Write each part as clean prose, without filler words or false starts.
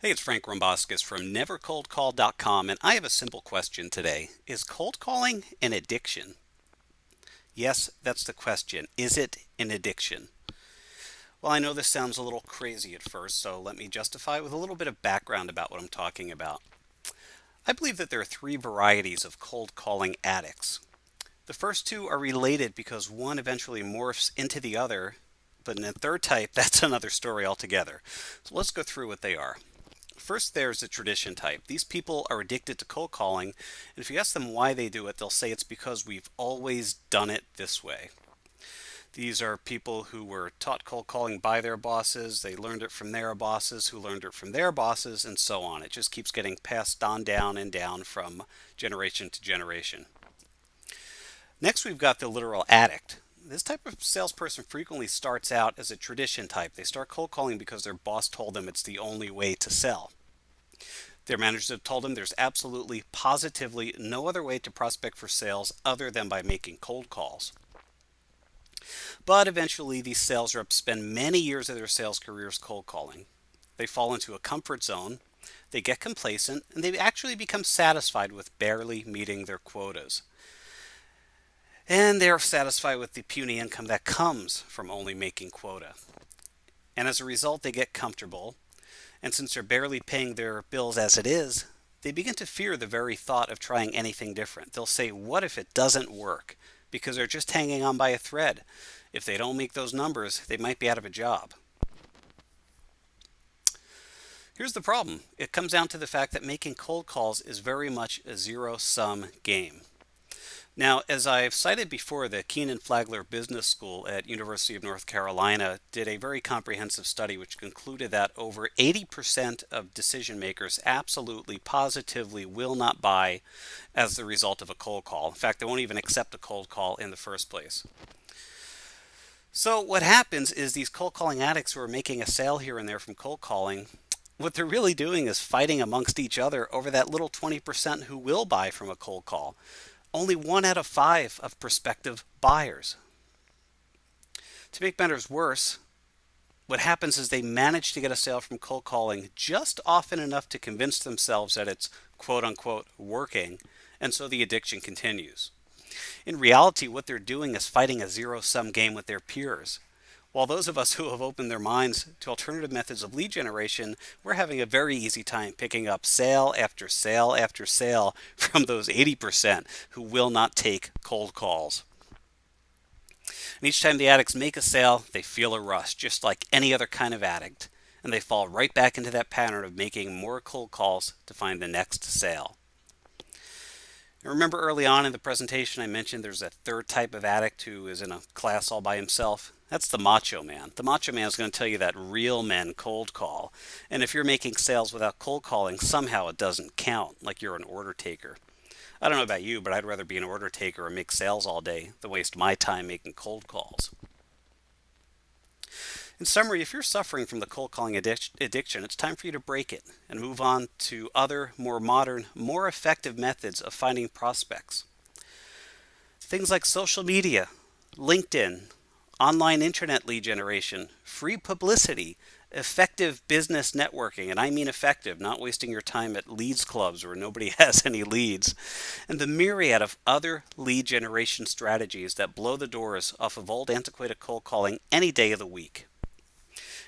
Hey, it's Frank Romboskis from NeverColdCall.com, and I have a simple question today. Is cold calling an addiction? Yes, that's the question. Is it an addiction? Well, I know this sounds a little crazy at first, so let me justify with a little bit of background about what I'm talking about. I believe that there are three varieties of cold calling addicts. The first two are related because one eventually morphs into the other, but in the third type, that's another story altogether. So let's go through what they are. First, there's the tradition type. These people are addicted to cold calling, and if you ask them why they do it, they'll say it's because we've always done it this way. These are people who were taught cold calling by their bosses, they learned it from their bosses, who learned it from their bosses, and so on. It just keeps getting passed on down and down from generation to generation. Next, we've got the literal addict. This type of salesperson frequently starts out as a tradition type. They start cold calling because their boss told them it's the only way to sell. Their managers have told them there's absolutely, positively no other way to prospect for sales other than by making cold calls. But eventually, these sales reps spend many years of their sales careers cold calling. They fall into a comfort zone, they get complacent, and they actually become satisfied with barely meeting their quotas. And they're satisfied with the puny income that comes from only making quota. And as a result, they get comfortable. And since they're barely paying their bills as it is, they begin to fear the very thought of trying anything different. They'll say, what if it doesn't work? Because they're just hanging on by a thread. If they don't make those numbers, they might be out of a job. Here's the problem. It comes down to the fact that making cold calls is very much a zero-sum game. Now, as I've cited before, the Keenan Flagler Business School at University of North Carolina did a very comprehensive study which concluded that over 80% of decision makers absolutely, positively will not buy as the result of a cold call. In fact, they won't even accept a cold call in the first place. So what happens is these cold calling addicts who are making a sale here and there from cold calling, what they're really doing is fighting amongst each other over that little 20% who will buy from a cold call. Only 1 out of 5 of prospective buyers. To make matters worse, what happens is they manage to get a sale from cold calling just often enough to convince themselves that it's quote unquote working, and so the addiction continues. In reality, what they're doing is fighting a zero-sum game with their peers. While those of us who have opened their minds to alternative methods of lead generation, we're having a very easy time picking up sale after sale after sale from those 80% who will not take cold calls. And each time the addicts make a sale, they feel a rush, just like any other kind of addict, and they fall right back into that pattern of making more cold calls to find the next sale. And remember early on in the presentation I mentioned there's a third type of addict who is in a class all by himself? That's the macho man. The macho man is going to tell you that real men cold call. And if you're making sales without cold calling, somehow it doesn't count, like you're an order taker. I don't know about you, but I'd rather be an order taker or make sales all day than waste my time making cold calls. In summary, if you're suffering from the cold calling addiction, it's time for you to break it and move on to other, more modern, more effective methods of finding prospects. Things like social media, LinkedIn, online internet lead generation, free publicity, effective business networking, and I mean effective, not wasting your time at leads clubs where nobody has any leads, and the myriad of other lead generation strategies that blow the doors off of old antiquated cold calling any day of the week.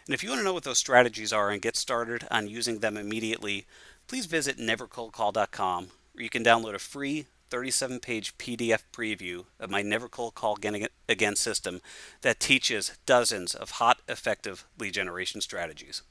And if you want to know what those strategies are and get started on using them immediately, please visit nevercoldcall.com, where you can download a free 37-page PDF preview of my Never Cold Call Again system that teaches dozens of hot, effective lead generation strategies.